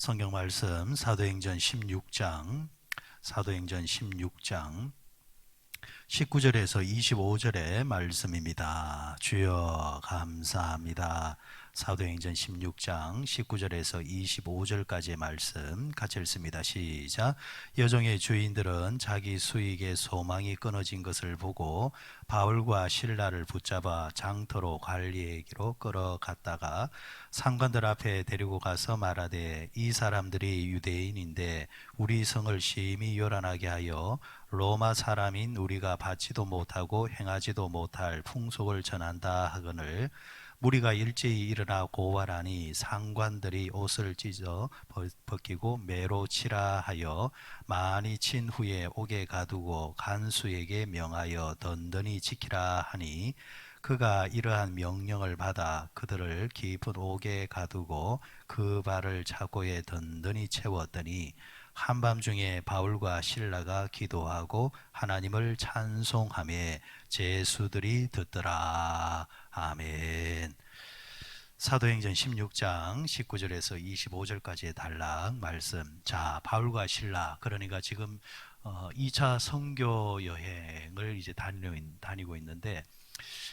성경 말씀 사도행전 16장 19절에서 25절의 말씀입니다. 주여 감사합니다. 사도행전 16장 19절에서 25절까지의 말씀 같이 읽습니다. 시작. 여종의 주인들은 자기 수익의 소망이 끊어진 것을 보고 바울과 실라를 붙잡아 장터로 관리에게로 끌어갔다가 상관들 앞에 데리고 가서 말하되, 이 사람들이 유대인인데 우리 성을 심히 요란하게 하여 로마 사람인 우리가 받지도 못하고 행하지도 못할 풍속을 전한다 하거늘, 무리가 일제히 일어나 고발하니 상관들이 옷을 찢어 벗기고 매로 치라 하여 많이 친 후에 옥에 가두고 간수에게 명하여 든든히 지키라 하니, 그가 이러한 명령을 받아 그들을 깊은 옥에 가두고 그 발을 차고에 든든히 채웠더니, 한밤중에 바울과 실라가 기도하고 하나님을 찬송하며 제수들이 듣더라. 아멘. 사도행전 16장 19절에서 25절까지의 단락 말씀. 자, 바울과 실라, 그러니까 지금 2차 선교 여행을 이제 다니고 있는데,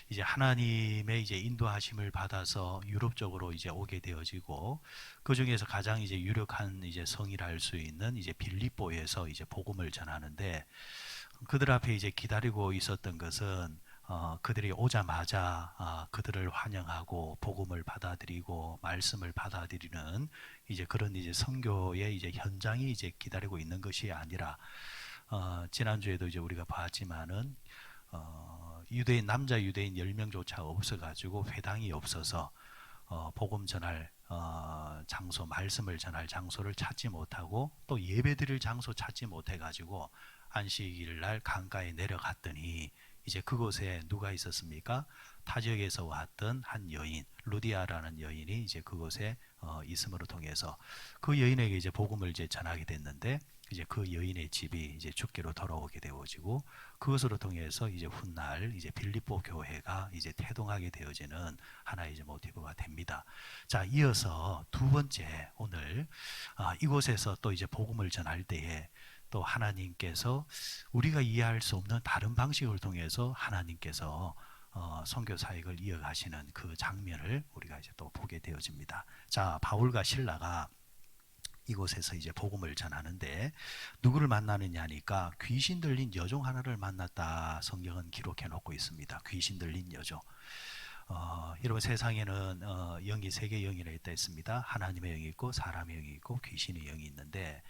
이제 하나님의 이제 인도하심을 받아서 유럽 쪽으로 이제 오게 되어지고, 그 중에서 가장 이제 유력한 이제 성이라 할 수 있는 이제 빌립보에서 이제 복음을 전하는데, 그들 앞에 이제 기다리고 있었던 것은 그들이 오자마자 그들을 환영하고 복음을 받아들이고 말씀을 받아들이는 이제 그런 이제 선교의 이제 현장이 이제 기다리고 있는 것이 아니라, 지난주에도 이제 우리가 봤지만은 유대인, 남자 유대인 10명조차 없어가지고 회당이 없어서 복음 전할 장소, 말씀을 전할 장소를 찾지 못하고 또 예배드릴 장소 찾지 못해가지고 안식일 날 강가에 내려갔더니, 이제 그곳에 누가 있었습니까? 타 지역에서 왔던 한 여인, 루디아라는 여인이 이제 그곳에 있음으로 통해서 그 여인에게 이제 복음을 이제 전하게 됐는데, 이제 그 여인의 집이 이제 죽기로 돌아오게 되어지고, 그것으로 통해서 이제 훗날 이제 빌립보 교회가 이제 태동하게 되어지는 하나의 이제 모티브가 됩니다. 자, 이어서 두 번째, 오늘 이곳에서 또 이제 복음을 전할 때에 또 하나님께서 우리가 이해할 수 없는 다른 방식을 통해서 하나님께서 선교 사역을 이어가시는 그 장면을 우리가 이제 또 보게 되어집니다. 자, 바울과 실라가 이곳에서 이제 복음을 전하는데 누구를 만나느냐니까, 귀신 들린 여종 하나를 만났다 성경은 기록해 놓고 있습니다. 귀신 들린 여종. 여러분, 세상에는 영이 세 개의 영이라 있다 했습니다. 하나님의 영이 있고 사람의 영이 있고 귀신의 영이 있는데,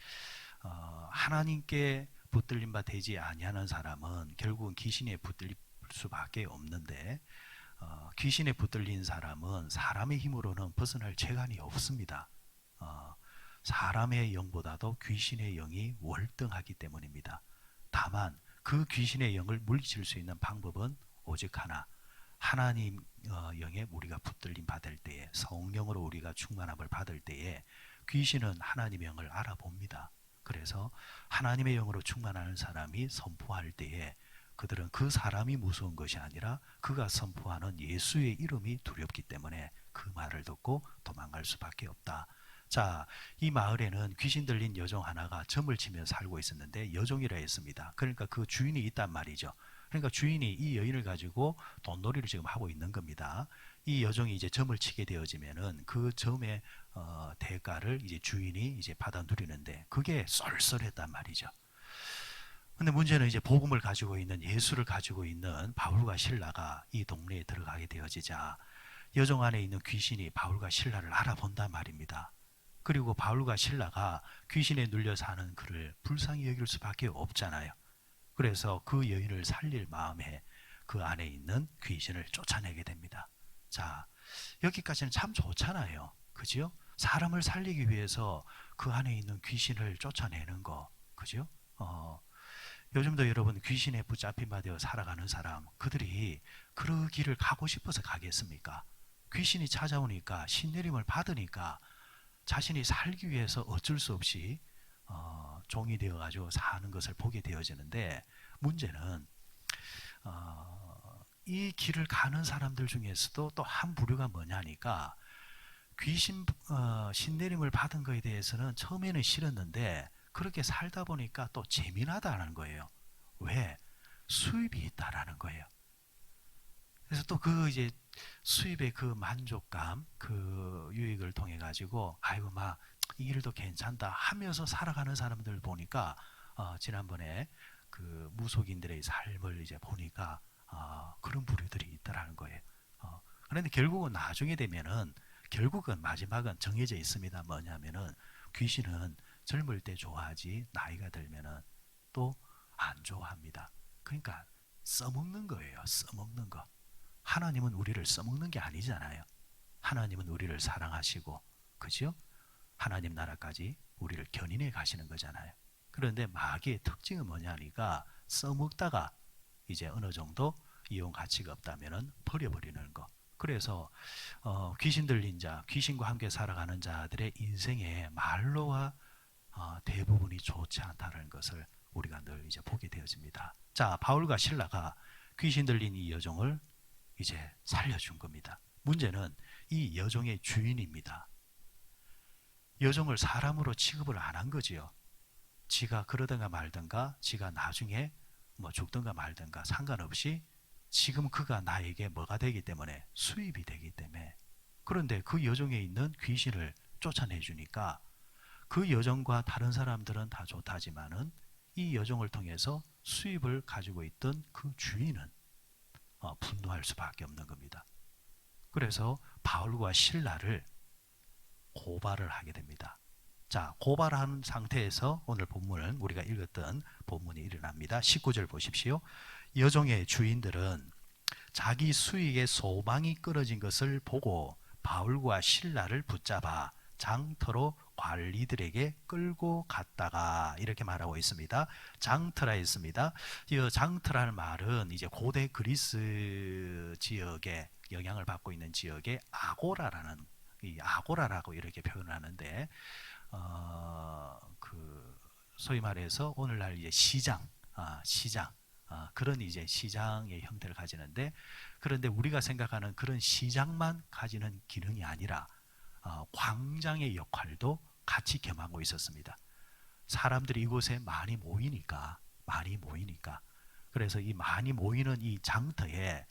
하나님께 붙들림 바 되지 아니하는 사람은 결국은 귀신에 붙들릴 수밖에 없는데, 귀신에 붙들린 사람은 사람의 힘으로는 벗어날 재간이 없습니다. 사람의 영보다도 귀신의 영이 월등하기 때문입니다. 다만 그 귀신의 영을 물리칠 수 있는 방법은 오직 하나, 하나님 영에 우리가 붙들림 받을 때에, 성령으로 우리가 충만함을 받을 때에 귀신은 하나님의 영을 알아봅니다. 그래서 하나님의 영으로 충만하는 사람이 선포할 때에 그들은 그 사람이 무서운 것이 아니라 그가 선포하는 예수의 이름이 두렵기 때문에 그 말을 듣고 도망갈 수밖에 없다. 자, 이 마을에는 귀신 들린 여종 하나가 점을 치며 살고 있었는데, 여종이라 했습니다. 그러니까 그 주인이 있단 말이죠. 그러니까 주인이 이 여인을 가지고 돈놀이를 지금 하고 있는 겁니다. 이 여종이 이제 점을 치게 되어지면은 그 점의 대가를 이제 주인이 이제 받아 누리는데, 그게 쏠쏠했단 말이죠. 근데 문제는 이제 복음을 가지고 있는, 예수를 가지고 있는 바울과 실라가 이 동네에 들어가게 되어지자 여종 안에 있는 귀신이 바울과 실라를 알아본단 말입니다. 그리고 바울과 실라가 귀신에 눌려 사는 그를 불쌍히 여길 수밖에 없잖아요. 그래서 그 여인을 살릴 마음에 그 안에 있는 귀신을 쫓아내게 됩니다. 자, 여기까지는 참 좋잖아요. 그죠? 사람을 살리기 위해서 그 안에 있는 귀신을 쫓아내는 거, 그죠? 요즘도 여러분, 귀신에 붙잡힌 바 되어 살아가는 사람, 그들이 그 길을 가고 싶어서 가겠습니까? 귀신이 찾아오니까, 신내림을 받으니까 자신이 살기 위해서 어쩔 수 없이 종이 되어가지고 사는 것을 보게 되어지는데, 문제는 이 길을 가는 사람들 중에서도 또 한 부류가 뭐냐니까, 귀신 신내림을 받은 거에 대해서는 처음에는 싫었는데 그렇게 살다 보니까 또 재미나다는 거예요. 왜? 수입이 있다라는 거예요. 그래서 또 그 이제 수입의 그 만족감, 그 유익을 통해 가지고 아이고 막 이 일도 괜찮다 하면서 살아가는 사람들 보니까 지난번에 그 무속인들의 삶을 이제 보니까 그런 부류들이 있다라는 거예요. 그런데 결국은 나중에 되면은 결국은 마지막은 정해져 있습니다. 뭐냐면은 귀신은 젊을 때 좋아하지 나이가 들면은 또 안 좋아합니다. 그러니까 써먹는 거예요. 써먹는 거. 하나님은 우리를 써먹는 게 아니잖아요. 하나님은 우리를 사랑하시고, 그죠? 하나님 나라까지 우리를 견인해 가시는 거잖아요. 그런데 마귀의 특징은 뭐냐니까 써먹다가 이제 어느 정도 이용 가치가 없다면은 버려버리는 거. 그래서 귀신 들린 자, 귀신과 함께 살아가는 자들의 인생의 말로와 대부분이 좋지 않다는 것을 우리가 늘 이제 보게 되어집니다. 자, 바울과 실라가 귀신 들린 이 여종을 이제 살려준 겁니다. 문제는 이 여종의 주인입니다. 여종을 사람으로 취급을 안 한 거지요. 지가 그러든가 말든가, 지가 나중에 뭐 죽든가 말든가 상관없이 지금 그가 나에게 뭐가 되기 때문에 수입이 되기 때문에. 그런데 그 여종에 있는 귀신을 쫓아내 주니까 그 여종과 다른 사람들은 다 좋다지만은 이 여종을 통해서 수입을 가지고 있던 그 주인은 분노할 수밖에 없는 겁니다. 그래서 바울과 실라를 고발을 하게 됩니다. 자, 고발한 상태에서 오늘 본문은 우리가 읽었던 본문이 일어납니다. 19절 보십시오. 여종의 주인들은 자기 수익의 소망이 끊어진 것을 보고 바울과 실라를 붙잡아 장터로 관리들에게 끌고 갔다가 이렇게 말하고 있습니다. 장터라 했습니다. 이 장터라는 말은 이제 고대 그리스 지역에 영향을 받고 있는 지역의 아고라라는 이 아고라라고 이렇게 표현하는데 그 소위 말해서 오늘날 이제 시장 그런 이제 시장의 형태를 가지는데 그런데 우리가 생각하는 그런 시장만 가지는 기능이 아니라 광장의 역할도 같이 겸하고 있었습니다. 사람들이 이곳에 많이 모이니까 그래서 이 많이 모이는 이 장터에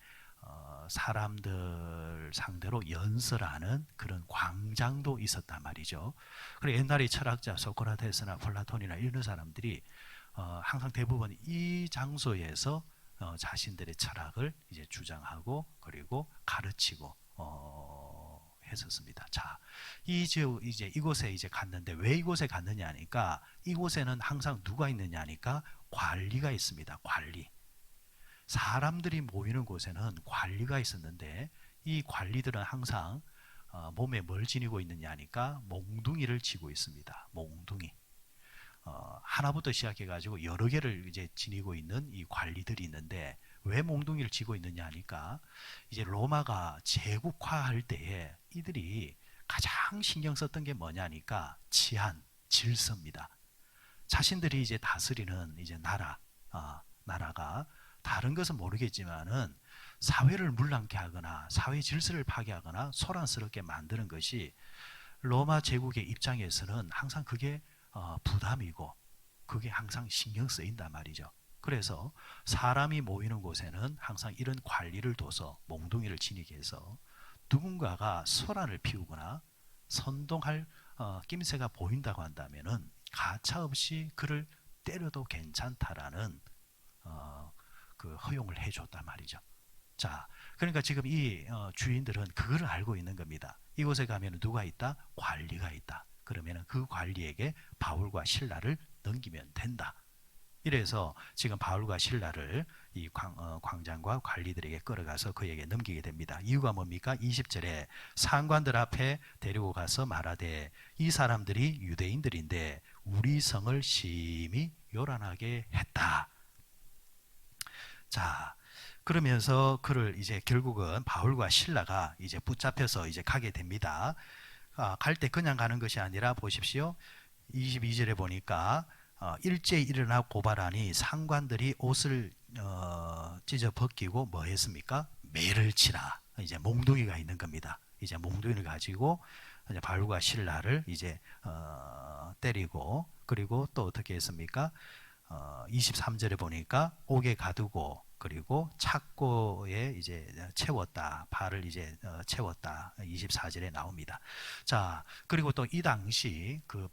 사람들 상대로 연설하는 그런 광장도 있었단 말이죠. 그리고 옛날에 철학자 소크라테스나 플라톤이나 이런 사람들이 항상 대부분 이 장소에서 자신들의 철학을 이제 주장하고 그리고 가르치고 했었습니다. 자, 이제 이곳에 이제 갔는데 왜 이곳에 갔느냐니까 이곳에는 항상 누가 있느냐니까 관리가 있습니다. 관리. 사람들이 모이는 곳에는 관리가 있었는데 이 관리들은 항상 몸에 뭘 지니고 있느냐니까 몽둥이를 쥐고 있습니다. 몽둥이. 하나부터 시작해가지고 여러 개를 이제 지니고 있는 이 관리들이 있는데 왜 몽둥이를 쥐고 있느냐 하니까 이제 로마가 제국화할 때에 이들이 가장 신경 썼던 게 뭐냐니까 치안, 질서입니다. 자신들이 이제 다스리는 이제 나라가 다른 것은 모르겠지만은 사회를 물랑케 하거나 사회 질서를 파괴하거나 소란스럽게 만드는 것이 로마 제국의 입장에서는 항상 그게 부담이고 그게 항상 신경 쓰인단 말이죠. 그래서 사람이 모이는 곳에는 항상 이런 관리를 둬서 몽둥이를 지니게 해서 누군가가 소란을 피우거나 선동할 낌새가 보인다고 한다면은 가차없이 그를 때려도 괜찮다라는 그 허용을 해줬단 말이죠. 자, 그러니까 지금 이 주인들은 그걸 알고 있는 겁니다. 이곳에 가면 누가 있다? 관리가 있다. 그러면 그 관리에게 바울과 실라를 넘기면 된다. 이래서 지금 바울과 실라를 이 광장과 관리들에게 끌어가서 그에게 넘기게 됩니다. 이유가 뭡니까? 20절에 상관들 앞에 데리고 가서 말하되 이 사람들이 유대인들인데 우리 성을 심히 요란하게 했다. 자, 그러면서 그를 이제 결국은 바울과 실라가 이제 붙잡혀서 이제 가게 됩니다. 갈 때 그냥 가는 것이 아니라 보십시오. 22절에 보니까 일제히 일어나 고발하니 상관들이 옷을 찢어 벗기고 뭐 했습니까? 매를 치라. 이제 몽둥이가 있는 겁니다. 이제 몽둥이를 가지고 이제 바울과 신라를 이제 때리고, 그리고 또 어떻게 했습니까? 23절에 보니까 옥에 가두고, 그리고 착고에 이제 채웠다. 발을 이제 채웠다. 24절에 나옵니다. 자, 그리고 또 이 당시 그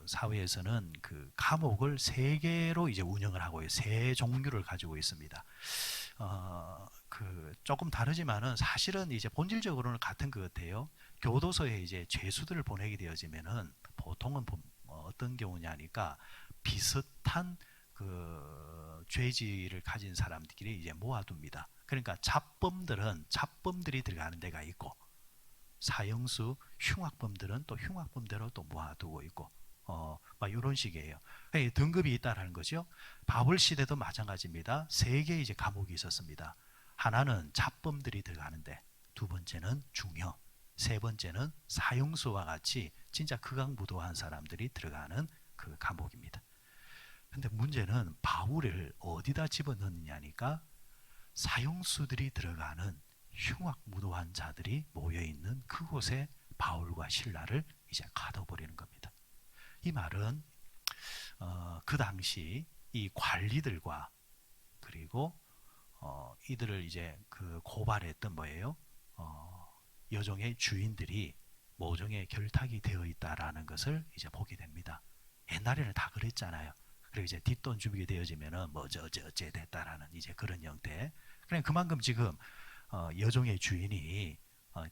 사회에서는 그 감옥을 세 개로 이제 운영을 하고 있어요. 세 종류를 가지고 있습니다. 그 조금 다르지만은 사실은 이제 본질적으로는 같은 것 같아요. 교도소에 이제 죄수들을 보내게 되어지면은 보통은 어떤 경우냐니까 비슷한 그 죄질을 가진 사람들끼리 이제 모아둡니다. 그러니까 잡범들이 들어가는 데가 있고, 사형수 흉악범들은 또 흉악범대로 또 모아두고 있고, 막 이런 식이에요. 등급이 있다라는 거죠. 바울 시대도 마찬가지입니다. 세 개의 이제 감옥이 있었습니다. 하나는 잡범들이 들어가는데, 두 번째는 중형, 세 번째는 사형수와 같이 진짜 극악무도한 사람들이 들어가는 그 감옥입니다. 근데 문제는 바울을 어디다 집어넣느냐니까 사형수들이 들어가는 흉악무도한 자들이 모여있는 그곳에 바울과 신라를 이제 가둬버리는 겁니다. 이 말은 그 당시 이 관리들과, 그리고 이들을 이제 그 고발했던 뭐예요? 여종의 주인들이 모종의 결탁이 되어 있다라는 것을 이제 보게 됩니다. 옛날에는 다 그랬잖아요. 그리고 이제 뒷돈 주게 되어지면은 뭐 어째 됐다라는 이제 그런 형태. 그냥 그만큼 지금 여종의 주인이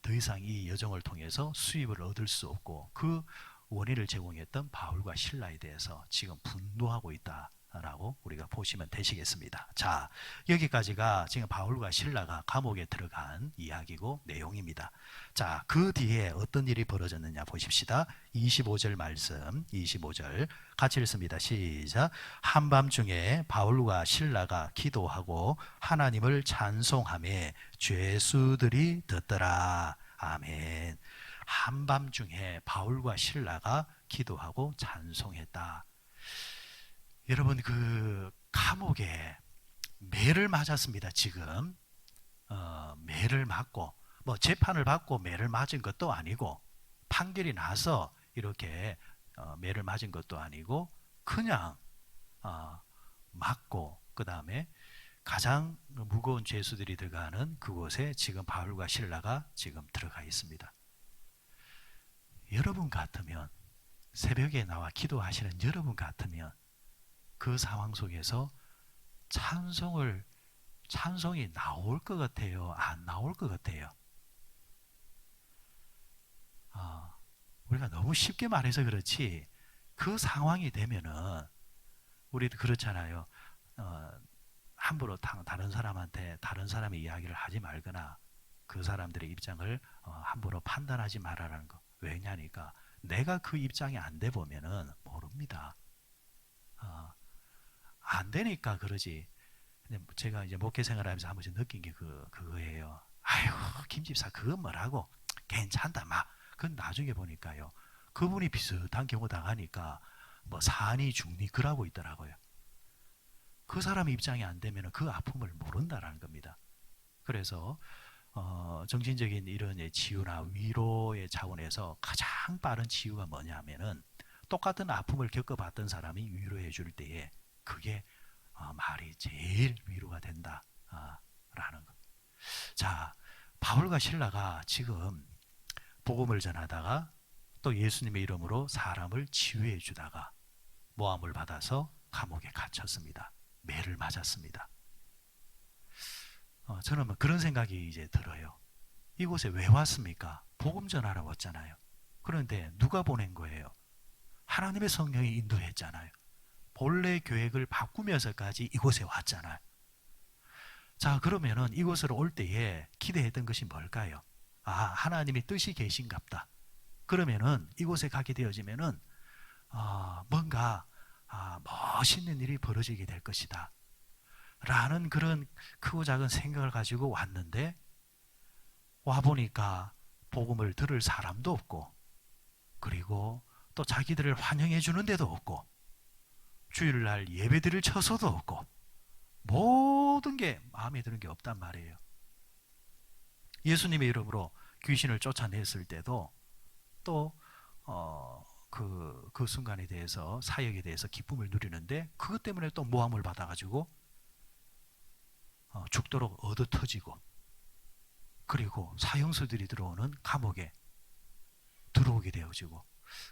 더 이상 이 여종을 통해서 수입을 얻을 수 없고, 그 원인을 제공했던 바울과 신라에 대해서 지금 분노하고 있다라고 우리가 보시면 되시겠습니다. 자, 여기까지가 지금 바울과 신라가 감옥에 들어간 이야기고 내용입니다. 자, 그 뒤에 어떤 일이 벌어졌느냐 보십시다. 25절 말씀, 25절 같이 읽습니다. 시작. 한밤중에 바울과 신라가 기도하고 하나님을 찬송하며 죄수들이 듣더라. 아멘. 한밤중에 바울과 신라가 기도하고 찬송했다. 여러분, 그 감옥에 매를 맞았습니다. 지금 매를 맞고, 뭐 재판을 받고 매를 맞은 것도 아니고, 판결이 나서 이렇게 매를 맞은 것도 아니고, 그냥 맞고, 그 다음에 가장 무거운 죄수들이 들어가는 그곳에 지금 바울과 신라가 지금 들어가 있습니다. 여러분 같으면, 새벽에 나와 기도하시는 여러분 같으면 그 상황 속에서 찬송이 나올 것 같아요? 안 나올 것 같아요? 우리가 너무 쉽게 말해서 그렇지, 그 상황이 되면은 우리도 그렇잖아요. 함부로 다른 사람한테 다른 사람의 이야기를 하지 말거나 그 사람들의 입장을 함부로 판단하지 말아라는 거. 왜냐니까 내가 그 입장이 안 돼 보면은 모릅니다. 안 되니까 그러지. 근데 제가 이제 목회 생활하면서 한 번씩 느낀 게 그거예요. 아유, 김 집사 그거 뭐라고? 괜찮다 막. 그건 나중에 보니까요, 그분이 비슷한 경우 당하니까 뭐 사니 중니 그러고 있더라고요. 그 사람 입장이 안 되면 그 아픔을 모른다라는 겁니다. 그래서 정신적인 이런 치유나 위로의 차원에서 가장 빠른 치유가 뭐냐면은, 똑같은 아픔을 겪어봤던 사람이 위로해 줄 때에 그게 말이 제일 위로가 된다라는 것. 자, 바울과 신라가 지금 복음을 전하다가 또 예수님의 이름으로 사람을 치유해 주다가 모함을 받아서 감옥에 갇혔습니다. 매를 맞았습니다. 저는 그런 생각이 이제 들어요. 이곳에 왜 왔습니까? 복음 전하러 왔잖아요. 그런데 누가 보낸 거예요? 하나님의 성령이 인도했잖아요. 본래 계획을 바꾸면서까지 이곳에 왔잖아요. 자, 그러면은 이곳으로 올 때에 기대했던 것이 뭘까요? 하나님의 뜻이 계신갑다. 그러면은 이곳에 가게 되어지면은 뭔가 멋있는 일이 벌어지게 될 것이다 라는 그런 크고 작은 생각을 가지고 왔는데, 와보니까 복음을 들을 사람도 없고, 그리고 또 자기들을 환영해 주는 데도 없고, 주일날 예배드릴 처소도 없고, 모든 게 마음에 드는 게 없단 말이에요. 예수님의 이름으로 귀신을 쫓아냈을 때도 또 그 순간에 대해서 사역에 대해서 기쁨을 누리는데 그것 때문에 또 모함을 받아가지고 죽도록 얻어 터지고 그리고 사형수들이 들어오는 감옥에 들어오게 되어지고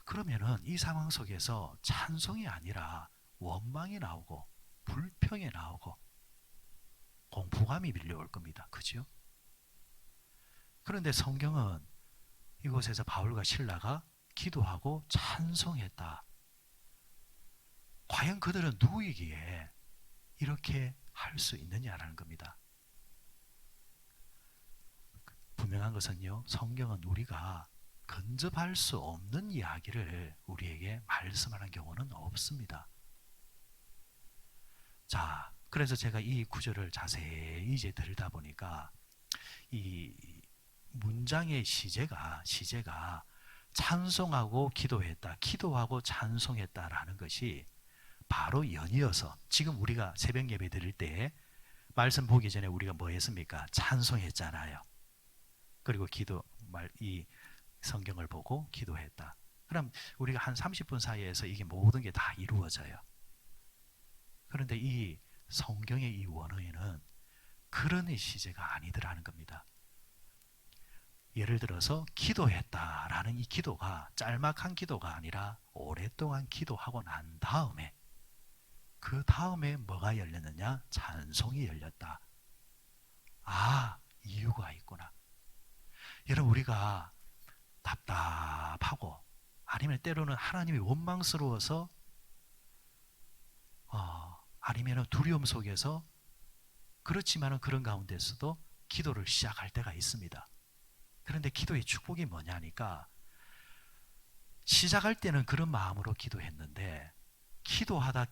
그러면은 이 상황 속에서 찬송이 아니라 원망이 나오고 불평이 나오고 공포감이 밀려올 겁니다. 그죠? 그런데 성경은 이곳에서 바울과 실라가 기도하고 찬송했다. 과연 그들은 누구이기에 이렇게 할 수 있느냐라는 겁니다. 분명한 것은요, 성경은 우리가 근접할 수 없는 이야기를 우리에게 말씀하는 경우는 없습니다. 자, 그래서 제가 이 구절을 자세히 이제 들다 보니까 이 문장의 시제가 찬송하고 기도했다, 기도하고 찬송했다라는 것이 바로 연이어서 지금 우리가 새벽 예배 드릴 때 말씀 보기 전에 우리가 뭐 했습니까? 찬송했잖아요. 그리고 이 성경을 보고 기도했다. 그럼 우리가 한 30분 사이에서 이게 모든 게 다 이루어져요. 그런데 이 성경의 이 원어에는 그런 시제가 아니더라는 겁니다. 예를 들어서 기도했다라는 이 기도가 짤막한 기도가 아니라 오랫동안 기도하고 난 다음에 그 다음에 뭐가 열렸느냐? 찬송이 열렸다. 아, 이유가 있구나. 여러분 우리가 답답하고 아니면 때로는 하나님이 원망스러워서 아니면 두려움 속에서 그렇지만은 그런 가운데서도 기도를 시작할 때가 있습니다. 그런데 기도의 축복이 뭐냐니까 시작할 때는 그런 마음으로 기도했는데 기도하다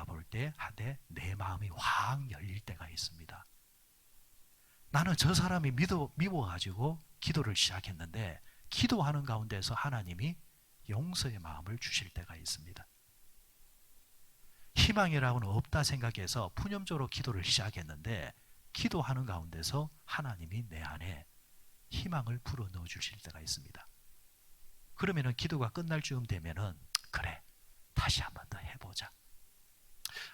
볼 때 한데 내 마음이 확 열릴 때가 있습니다. 나는 저 사람이 미워가지고 기도를 시작했는데 기도하는 가운데서 하나님이 용서의 마음을 주실 때가 있습니다. 희망이라고는 없다 생각해서 푸념적으로 기도를 시작했는데 기도하는 가운데서 하나님이 내 안에 희망을 불어넣어 주실 때가 있습니다. 그러면은 기도가 끝날 즈음 되면은 그래 다시 한번 더 해보자.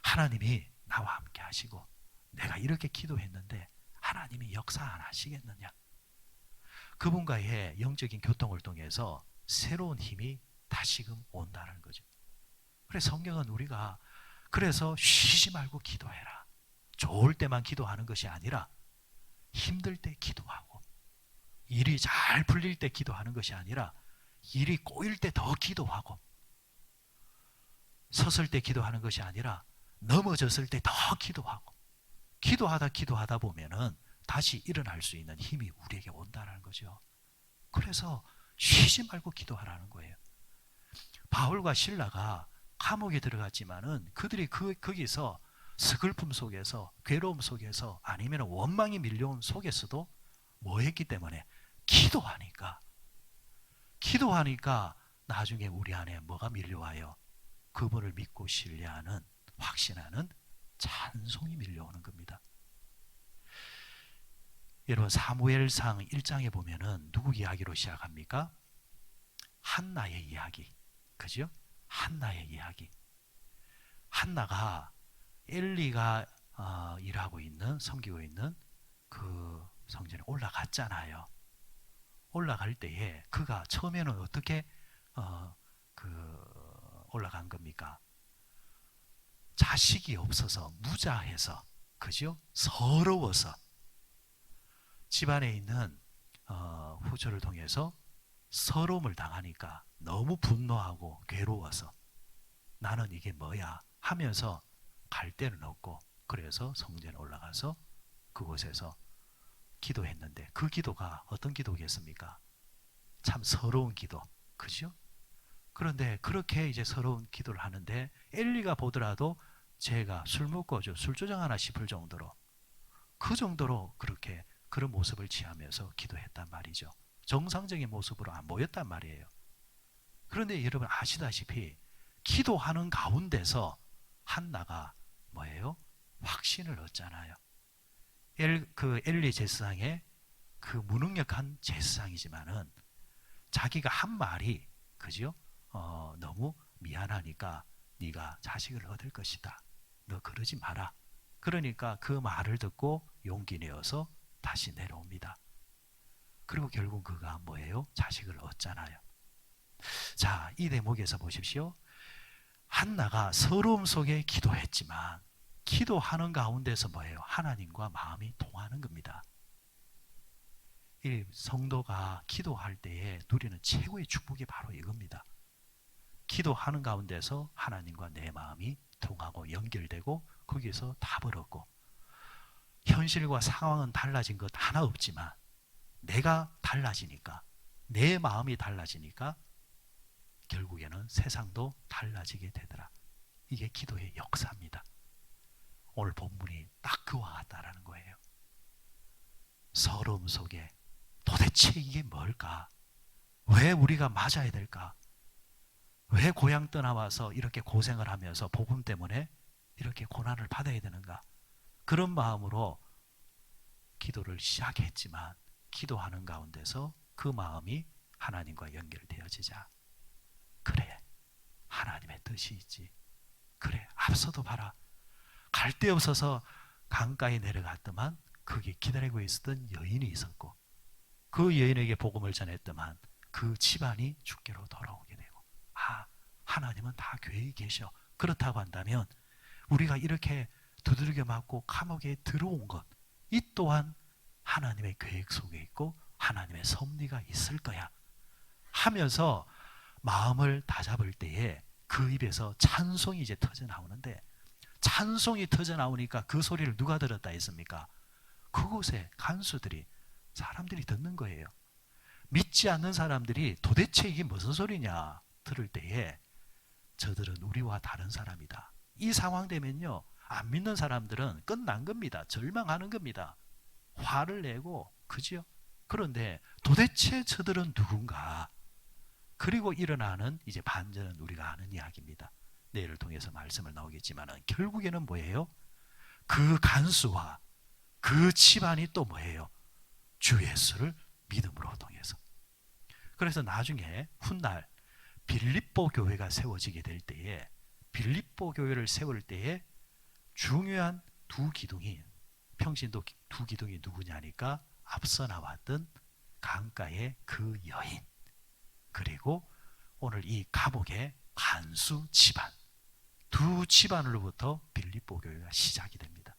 하나님이 나와 함께 하시고 내가 이렇게 기도했는데 하나님이 역사 안 하시겠느냐. 그분과의 영적인 교통을 통해서 새로운 힘이 다시금 온다는 거죠. 그래서 성경은 우리가 그래서 쉬지 말고 기도해라. 좋을 때만 기도하는 것이 아니라 힘들 때 기도하고 일이 잘 풀릴 때 기도하는 것이 아니라 일이 꼬일 때 더 기도하고 섰을 때 기도하는 것이 아니라 넘어졌을 때 더 기도하고 기도하다 보면은 다시 일어날 수 있는 힘이 우리에게 온다는 거죠. 그래서 쉬지 말고 기도하라는 거예요. 바울과 실라가 감옥에 들어갔지만은 그들이 거기서 스글픔 속에서 괴로움 속에서 아니면 원망이 밀려온 속에서도 뭐 했기 때문에 기도하니까 나중에 우리 안에 뭐가 밀려와요? 그분을 믿고 신뢰하는 확신하는 찬송이 밀려오는 겁니다. 여러분 사무엘상 1장에 보면은 누구 이야기로 시작합니까? 한나의 이야기. 그죠? 한나의 이야기. 한나가 엘리가 일하고 있는 섬기고 있는 그 성전에 올라갔잖아요. 올라갈 때에 그가 처음에는 어떻게 올라간 겁니까? 자식이 없어서 무자해서 그죠? 서러워서 집안에 있는 후처를 통해서 서러움을 당하니까 너무 분노하고 괴로워서 나는 이게 뭐야 하면서 갈 데는 없고 그래서 성전에 올라가서 그곳에서 기도했는데 그 기도가 어떤 기도겠습니까? 참 서러운 기도, 그죠? 그런데 그렇게 이제 서러운 기도를 하는데 엘리가 보더라도 제가 술 먹고 술 조장하나 싶을 정도로 그 정도로 그렇게 그런 모습을 취하면서 기도했단 말이죠. 정상적인 모습으로 안 보였단 말이에요. 그런데 여러분 아시다시피 기도하는 가운데서 한나가 뭐예요? 확신을 얻잖아요. 엘리 제사장의 그 무능력한 제사장이지만은 자기가 한 말이 그죠? 너무 미안하니까 네가 자식을 얻을 것이다. 너 그러지 마라. 그러니까 그 말을 듣고 용기 내어서 다시 내려옵니다. 그리고 결국 그가 뭐예요? 자식을 얻잖아요. 자, 이 대목에서 보십시오. 한나가 서러움 속에 기도했지만 기도하는 가운데서 뭐예요? 하나님과 마음이 통하는 겁니다. 이 성도가 기도할 때에 누리는 최고의 축복이 바로 이겁니다. 기도하는 가운데서 하나님과 내 마음이 통하고 연결되고 거기서 답을 얻고 현실과 상황은 달라진 것 하나 없지만 내가 달라지니까 내 마음이 달라지니까 결국에는 세상도 달라지게 되더라. 이게 기도의 역사입니다. 오늘 본문이 딱 그와 같다라는 거예요. 서러움 속에 도대체 이게 뭘까? 왜 우리가 맞아야 될까? 왜 고향 떠나와서 이렇게 고생을 하면서 복음 때문에 이렇게 고난을 받아야 되는가? 그런 마음으로 기도를 시작했지만 기도하는 가운데서 그 마음이 하나님과 연결되어지자 그래, 하나님의 뜻이 있지. 그래, 앞서도 봐라. 갈 데 없어서 강가에 내려갔더만 거기 기다리고 있었던 여인이 있었고 그 여인에게 복음을 전했더만 그 집안이 주께로 돌아오게 되고 하나님은 다 계획이 계셔. 그렇다고 한다면 우리가 이렇게 두들겨 맞고 감옥에 들어온 것 이 또한 하나님의 계획 속에 있고 하나님의 섭리가 있을 거야 하면서 마음을 다잡을 때에 그 입에서 찬송이 이제 터져 나오는데 찬송이 터져 나오니까 그 소리를 누가 들었다 했습니까? 그곳에 간수들이 사람들이 듣는 거예요. 믿지 않는 사람들이 도대체 이게 무슨 소리냐 들을 때에 저들은 우리와 다른 사람이다. 이 상황 되면요 안 믿는 사람들은 끝난 겁니다. 절망하는 겁니다. 화를 내고 그죠? 그런데 도대체 저들은 누군가? 그리고 일어나는 이제 반전은 우리가 아는 이야기입니다. 내일을 통해서 말씀을 나오겠지만 결국에는 뭐예요? 그 간수와 그 집안이 또 뭐예요? 주 예수를 믿음으로 통해서. 그래서 나중에 훗날 빌립보 교회가 세워지게 될 때에 빌립보 교회를 세울 때에 중요한 두 기둥이 평신도 두 기둥이 누구냐니까 앞서 나왔던 강가의 그 여인 그리고 오늘 이 감옥의 간수 집안 두 집안으로부터 빌립보 교회가 시작이 됩니다.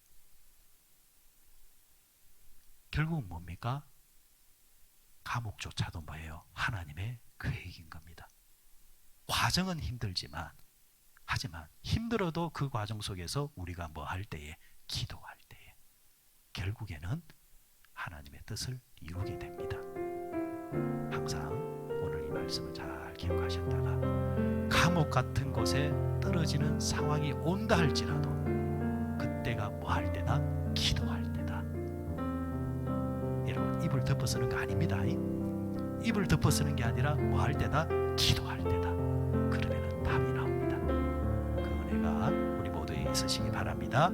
결국 뭡니까? 감옥조차도 뭐예요? 하나님의 계획인 겁니다. 과정은 힘들지만 하지만 힘들어도 그 과정 속에서 우리가 뭐 할 때에 기도할 때에 결국에는 하나님의 뜻을 이루게 됩니다. 항상 오늘 이 말씀을 잘 기억하셨다가 감옥 같은 곳에 떨어지는 상황이 온다 할지라도 그때가 뭐 할 때다? 기도할 때다. 여러분 입을 덮어쓰는 거 아닙니다. 입을 덮어쓰는 게 아니라 뭐 할 때다? 기도할 때다. 그러면 답이 나옵니다. 그 은혜가 우리 모두에 있으시기 바랍니다.